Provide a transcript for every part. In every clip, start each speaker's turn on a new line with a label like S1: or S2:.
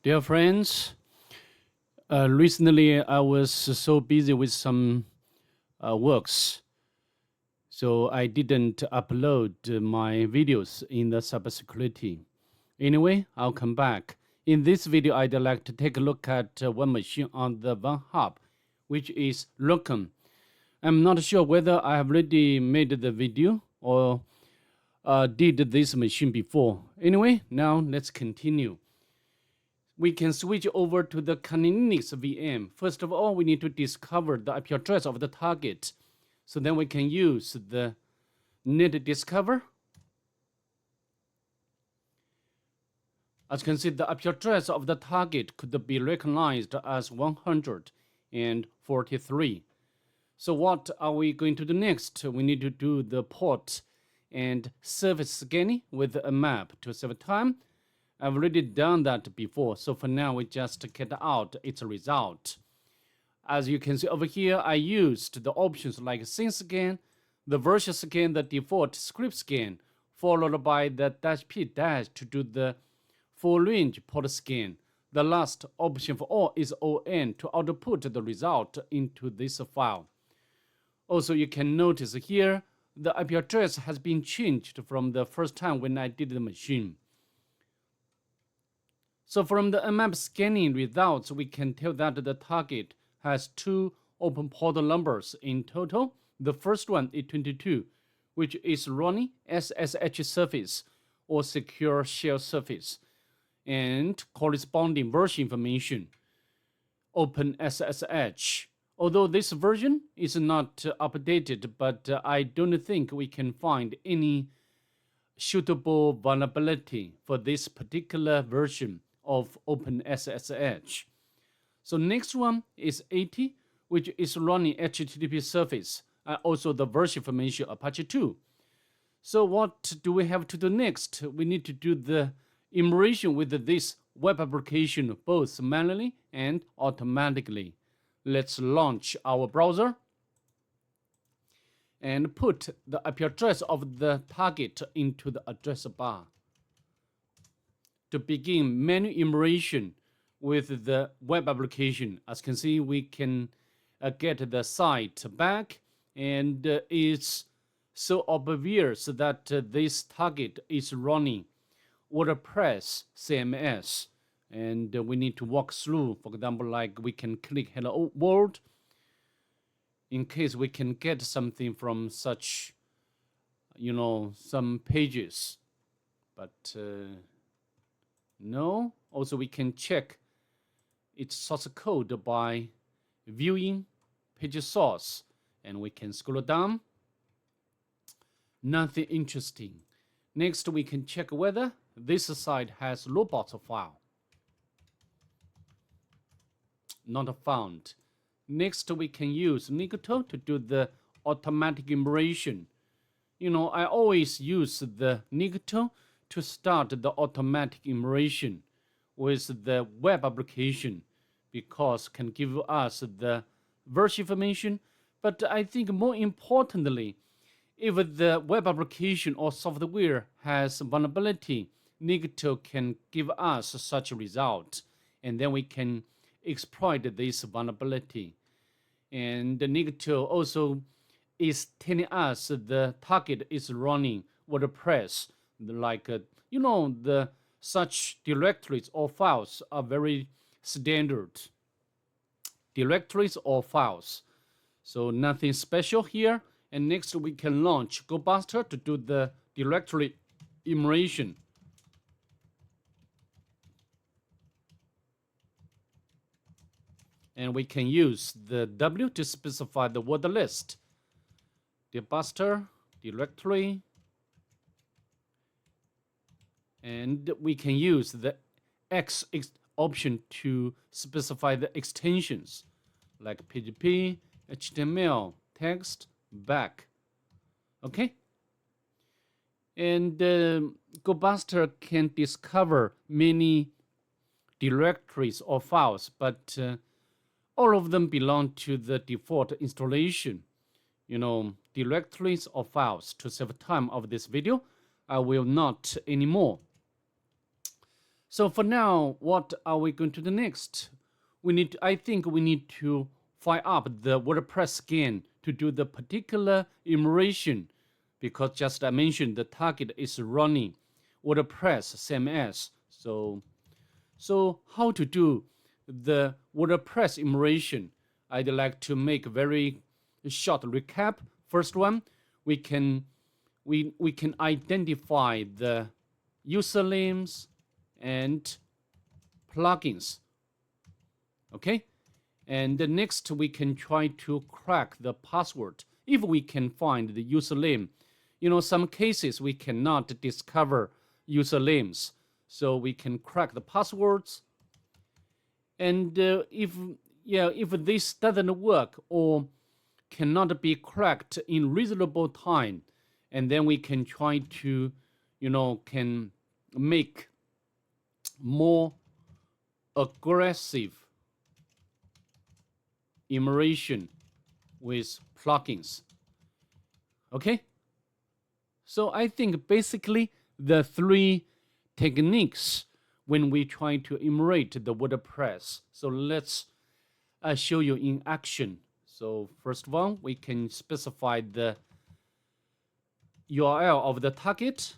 S1: Dear friends, recently I was so busy with some works, so I didn't upload my videos in the cybersecurity. Anyway, I'll come back. In this video, I'd like to take a look at one machine on the One Hub, which is Locum. I'm not sure whether I have already made the video or did this machine before. Anyway, now let's continue. We can switch over to the Linux VM. First of all, we need to discover the IP address of the target. So then we can use the net discover. As you can see, the IP address of the target could be recognized as 143. So what are we going to do next? We need to do the port and service scanning with a map to save time. I've already done that before, so for now we just get out its result. As you can see over here, I used the options like scene scan, the version scan, the default script scan, followed by the -p- to do the full range port scan. The last option for all is ON to output the result into this file. Also, you can notice here, the IP address has been changed from the first time when I did the machine. So from the Nmap scanning results, we can tell that the target has two open port numbers in total. The first one is 22, which is running SSH service or secure shell service, and corresponding version information, Open SSH. Although this version is not updated, but I don't think we can find any suitable vulnerability for this particular version of OpenSSH. So next one is 80, which is running HTTP service, also the version information Apache 2. So what do we have to do next? We need to do the immersion with this web application both manually and automatically. Let's launch our browser and put the IP address of the target into the address bar. To begin manual immersion with the web application, as you can see, we can get the site back, and it's so obvious that this target is running WordPress CMS, and we need to walk through. For example, like we can click Hello World in case we can get something from such, some pages, but no. Also, we can check its source code by viewing page source, and we can scroll down. Nothing interesting. Next, we can check whether this site has robots file. Not found. Next, we can use Nikto to do the automatic immersion. I always use the Nikto to start the automatic immersion with the web application because can give us the version information. But I think more importantly, if the web application or software has vulnerability, Nikto can give us such a result, and then we can exploit this vulnerability. And the Nikto also is telling us the target is running WordPress, like the such directories or files are very standard directories or files, so nothing special here. And next we can launch GoBuster to do the directory immersion. And we can use the W to specify the word list. GoBuster directory. And we can use the X option to specify the extensions like PGP, HTML, text, back. Okay? And GoBuster can discover many directories or files, but all of them belong to the default installation. Directories or files. To save time of this video, I will not anymore. So for now, what are we going to do next? I think we need to fire up the WordPress scan to do the particular immersion, because just I mentioned the target is running WordPress CMS. So how to do the WordPress immersion? I'd like to make a very short recap. First one, we can identify the usernames and plugins. Okay, and the next we can try to crack the password if we can find the username. Some cases we cannot discover usernames, so we can crack the passwords. And if this doesn't work or cannot be cracked in reasonable time, and then we can try to can make more aggressive immersion with plugins. Okay, so I think basically the three techniques when we try to emulate the WordPress. So let's show you in action. So first one, we can specify the URL of the target,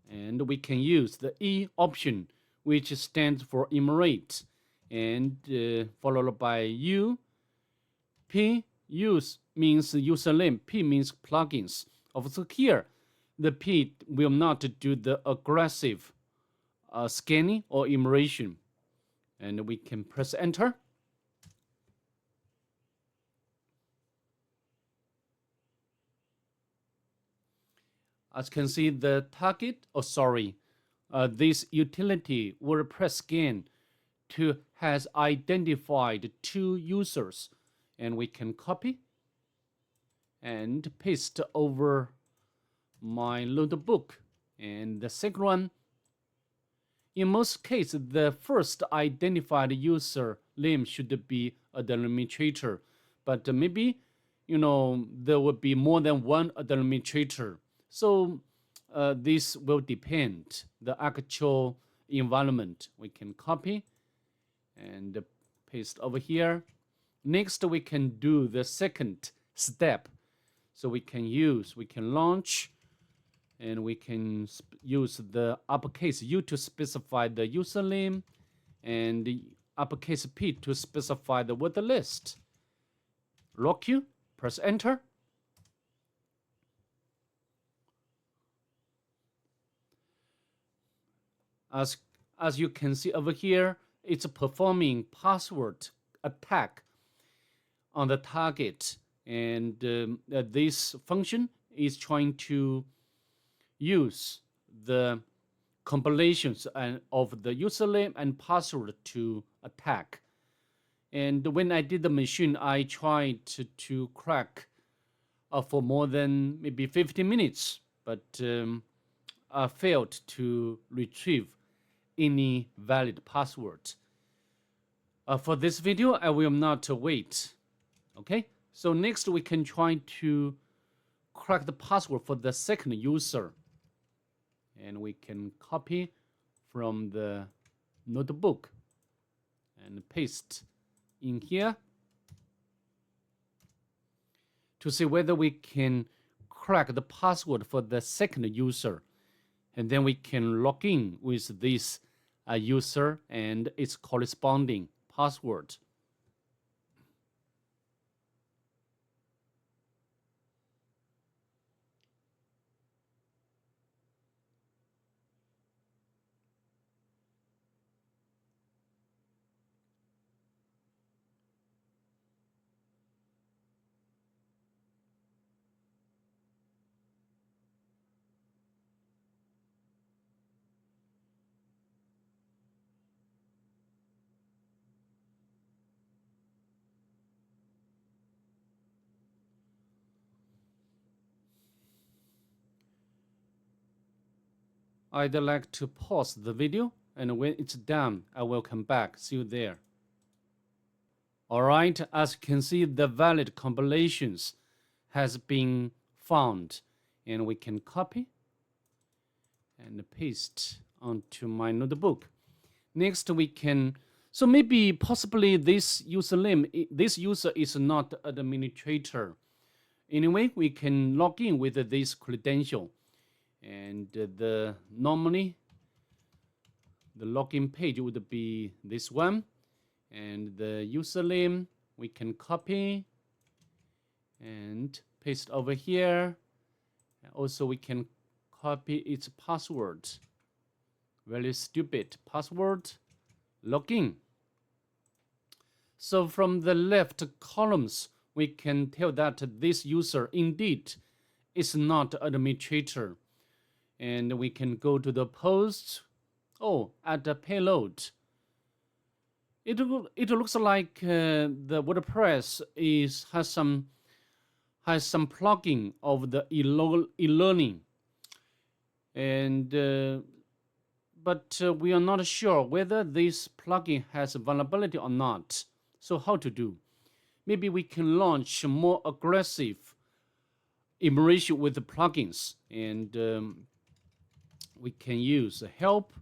S1: and we can use the E option, which stands for emulate, and followed by U. P, use means username, P means plugins. Also here, the P will not do the aggressive scanning or immersion. And we can press enter. As you can see, the target, this utility WordPress scan has identified 2 users, and we can copy and paste over my notebook. And the second one, in most cases, the first identified user name should be a administrator, but maybe there would be more than one administrator. So this will depend the actual environment. We can copy and paste over here. Next, we can do the second step. So we can launch, and we can use the uppercase U to specify the username, and the uppercase P to specify the word list. Lock you, press enter. As you can see over here, it's performing password attack on the target, and this function is trying to use the combinations of the username and password to attack. And when I did the machine, I tried to crack for more than maybe 15 minutes, but I failed to retrieve any valid password. For this video, I will not wait. Okay, so next we can try to crack the password for the second user, and we can copy from the notebook and paste in here to see whether we can crack the password for the second user, and then we can log in with this user and its corresponding password. I'd like to pause the video, and when it's done, I will come back. See you there. Alright, as you can see, the valid combinations has been found, and we can copy and paste onto my notebook. Next, we can, so maybe possibly this username, this user is not administrator. Anyway, we can log in with this credential, and normally the login page would be this one, and the username we can copy and paste over here. Also, we can copy its password. Very stupid password. Login. So from the left columns, we can tell that this user indeed is not administrator. And we can go to the post. Oh, add a payload. It looks like the WordPress has some plugin of the e-learning, and but we are not sure whether this plugin has vulnerability or not. So how to do? Maybe we can launch more aggressive immersion with the plugins, and we can use help,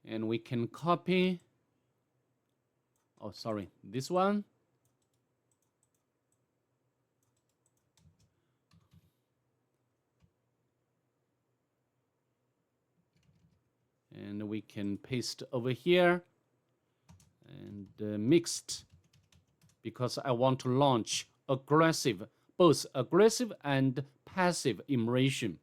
S1: and we can copy. Oh, sorry, this one. And we can paste over here and mixed, because I want to launch aggressive, both aggressive and passive immersion.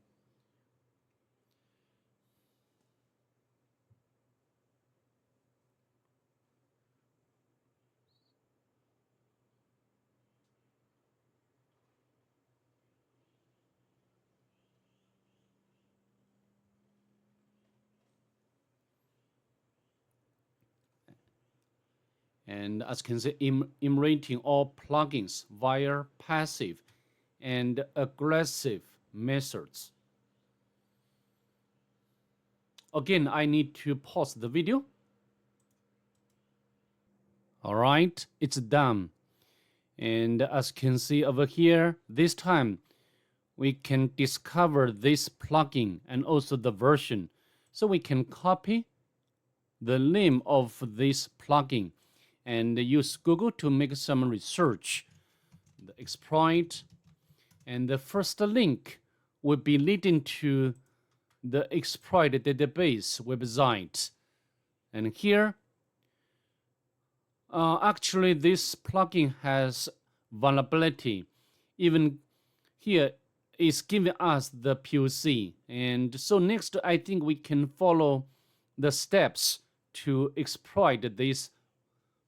S1: And as you can see, immerting all plugins via passive and aggressive methods. Again, I need to pause the video. All right, it's done. And as you can see over here, this time we can discover this plugin and also the version. So we can copy the name of this plugin and use Google to make some research. The exploit, and the first link would be leading to the exploit database website. And here, actually this plugin has vulnerability. Even here is giving us the POC. And so next, I think we can follow the steps to exploit this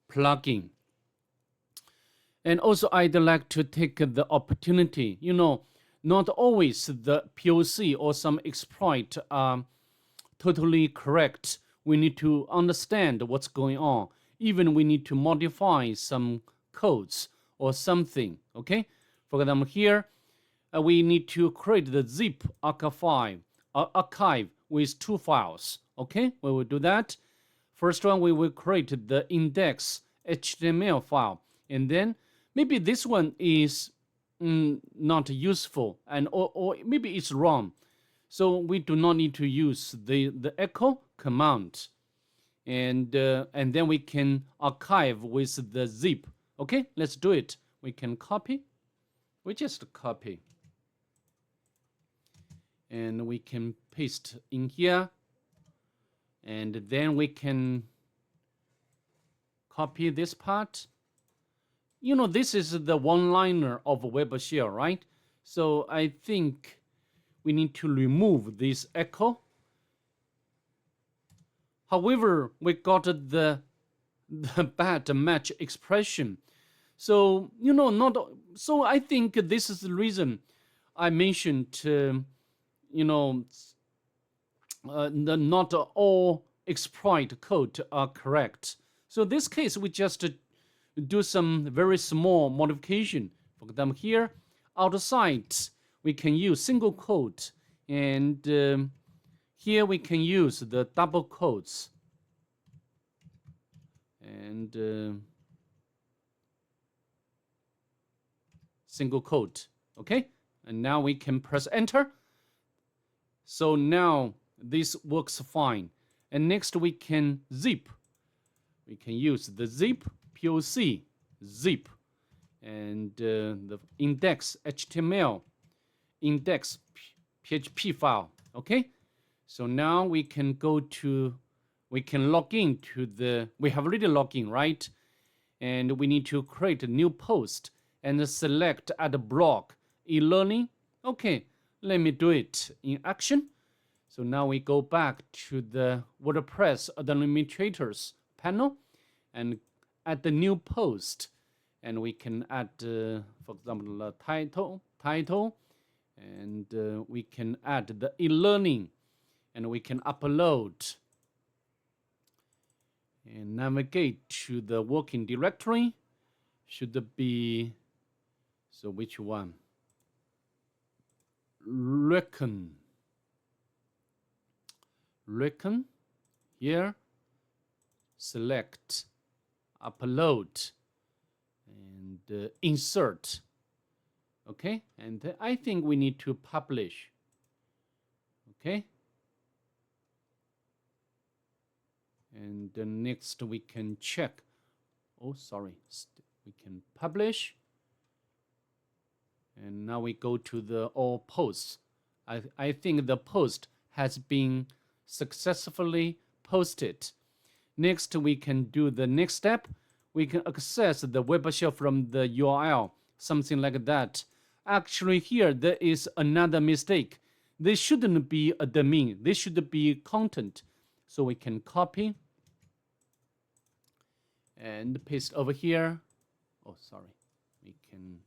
S1: plugin. And also, I'd like to take the opportunity, not always the POC or some exploit are totally correct. We need to understand what's going on. Even we need to modify some codes or something, okay? For example, here, we need to create the zip archive with 2 files, okay? We will do that. First one, we will create the index HTML file, and then maybe this one is not useful, and or maybe it's wrong. So we do not need to use the echo command, and then we can archive with the zip. Okay, let's do it. We can copy. We just copy, and we can paste in here, and then we can copy this part. This is the one-liner of WebShell, right? So I think we need to remove this echo. However, we got the bad match expression. So, so I think this is the reason I mentioned, not all exploit code are correct. So in this case, we just do some very small modification. For example, here, outside, we can use single quote, and here we can use the double quotes. And single quote, okay? And now we can press enter. So now this works fine. And next we can zip. We can use the zip POC zip and the index HTML index PHP file. Okay, so now we can log in to we have already logged in, right? And we need to create a new post and select add block e-learning. Okay, let me do it in action. So now we go back to the WordPress administrators panel and add the new post. And we can add, for example, the title, and we can add the e-learning, and we can upload and navigate to the working directory. Should be, so which one? Recon here, select upload and insert. Okay, and I think we need to publish. Okay, and next we can check. Oh, sorry, we can publish. And now we go to the all posts. I think the post has been successfully posted. Next, we can do the next step. We can access the web shell from the URL, something like that. Actually, here there is another mistake. This shouldn't be a domain. This should be content. So we can copy and paste over here. Oh, sorry. We can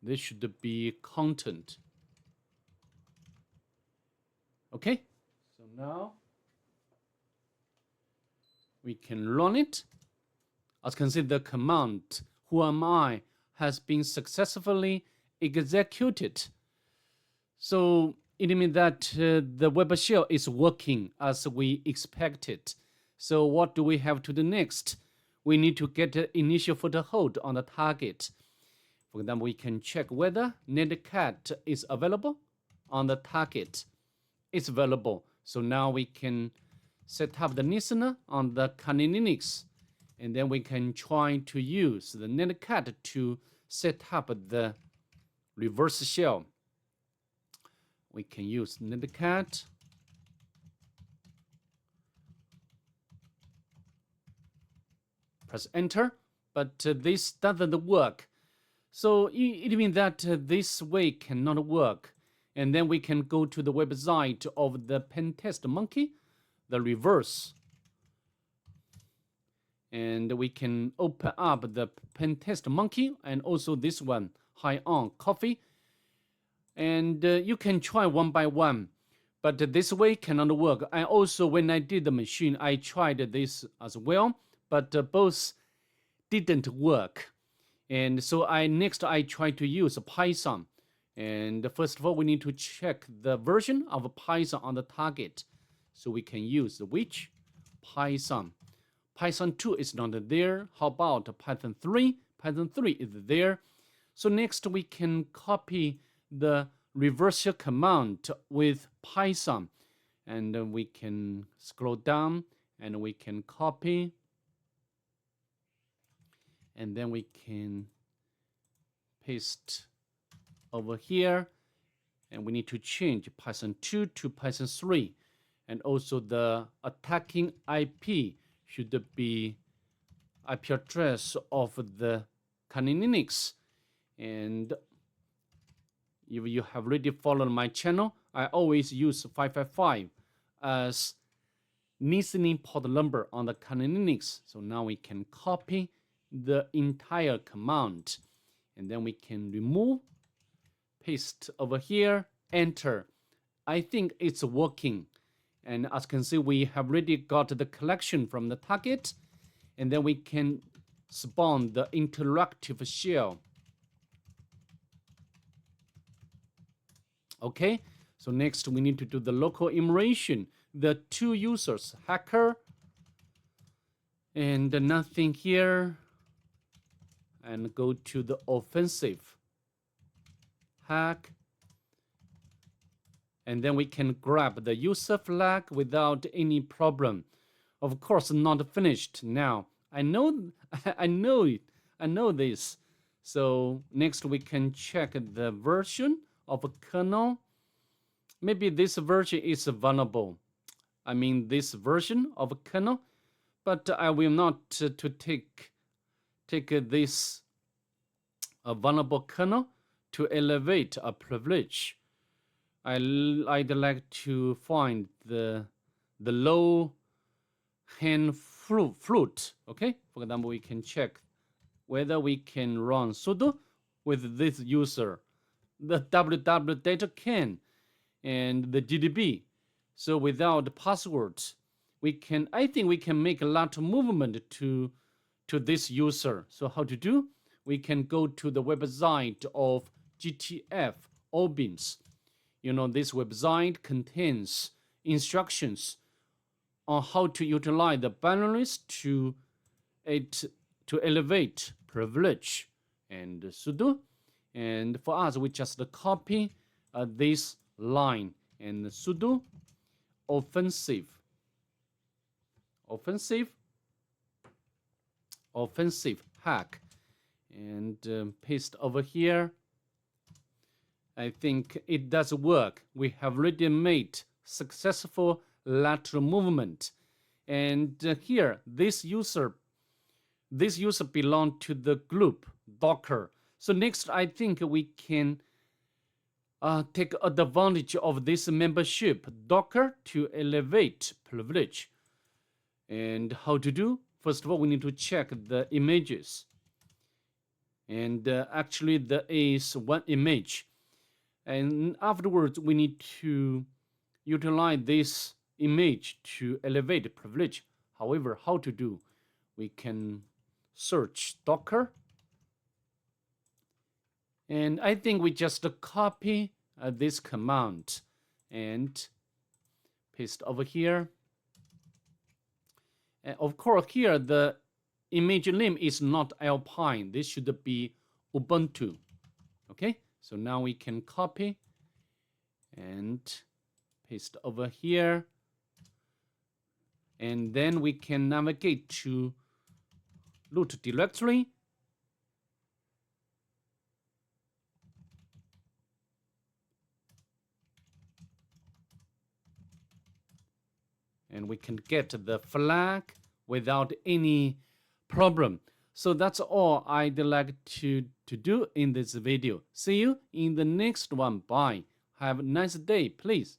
S1: this should be content. Okay, so now we can run it. As you can see, the command "who am I" has been successfully executed. So it means that the web shell is working as we expected. So what do we have to do next? We need to get an initial foothold on the target. For example, we can check whether Netcat is available on the target. It's available. So now we can set up the listener on the Kali Linux. And then we can try to use the Netcat to set up the reverse shell. We can use Netcat. Press enter, but this doesn't work. So it means that this way cannot work. And then we can go to the website of the Pentest Monkey, the reverse. And we can open up the Pentest Monkey and also this one, High On Coffee. And you can try one by one, but this way cannot work. I also, when I did the machine, I tried this as well, but both didn't work. And so next I try to use Python. And first of all, we need to check the version of Python on the target. So we can use which Python. Python 2 is not there. How about Python 3? Python 3 is there. So next we can copy the reverse shell command with Python. And we can scroll down and we can copy. And then we can paste over here. And we need to change Python 2 to Python 3. And also the attacking IP should be IP address of the Kali Linux. And if you have already followed my channel, I always use 555 as listening port number on the Kali Linux. So now we can copy the entire command. And then we can remove, paste over here, enter. I think it's working. And as you can see, we have already got the collection from the target. And then we can spawn the interactive shell. Okay, so next we need to do the local immersion. The two users, hacker, and nothing here. and go to the offensive hack. And then we can grab the user flag without any problem. Of course, not finished now. I know it. I know this. So next we can check the version of a kernel. Maybe this version is vulnerable. I mean this version of a kernel, but I will not to take this vulnerable kernel to elevate a privilege. I'd like to find the low hanging fruit. Okay, for example, we can check whether we can run sudo with this user, the www data can, and the GDB. So without passwords, I think we can make a lot of movement to this user. So how to do? We can go to the website of GTF OBINS. You know, this website contains instructions on how to utilize the binaries to elevate privilege and sudo. And for us, we just copy this line and sudo offensive hack and paste over here. I think it does work. We have already made successful lateral movement. And here, this user belongs to the group Docker. So next, I think we can take advantage of this membership Docker to elevate privilege. And how to do? First of all, we need to check the images. And actually, there is one image. And afterwards, we need to utilize this image to elevate privilege. However, how to do? We can search Docker. And I think we just copy this command and paste over here. And of course, here the image name is not Alpine. This should be Ubuntu. Okay, so now we can copy and paste over here. And then we can navigate to root directory. And we can get the flag without any problem. So that's all I'd like to do in this video. See you in the next one. Bye. Have a nice day, please.